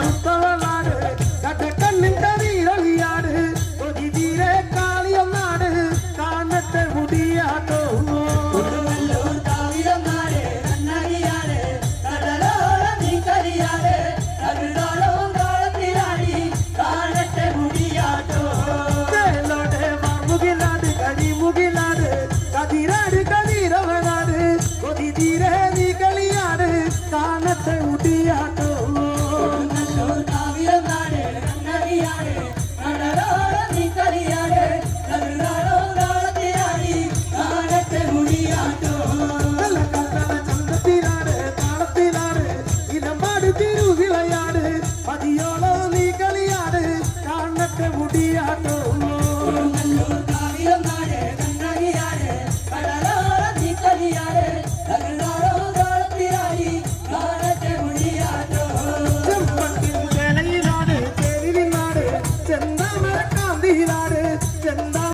ഉത്തവനാട് കടക്കണ്ണിൻ കവിരളിയാട് കൊതിതീരെ കാളിയൊന്നാട് കാണട്ടെ മുടിയാട്ടോ കതിരാട് കതിരവനാട് കൊതിതീരെ നീ കളിയാട് കാണട്ടെ മുടിയാട്ടോ ചന്തത്തിനാട് താളത്തിനാട് ഇനമ്പാട് തിരുവിളയാട് പതിയോളോ നീ കളിയാട് കാണട്ടെ മുടിയാട്ടോ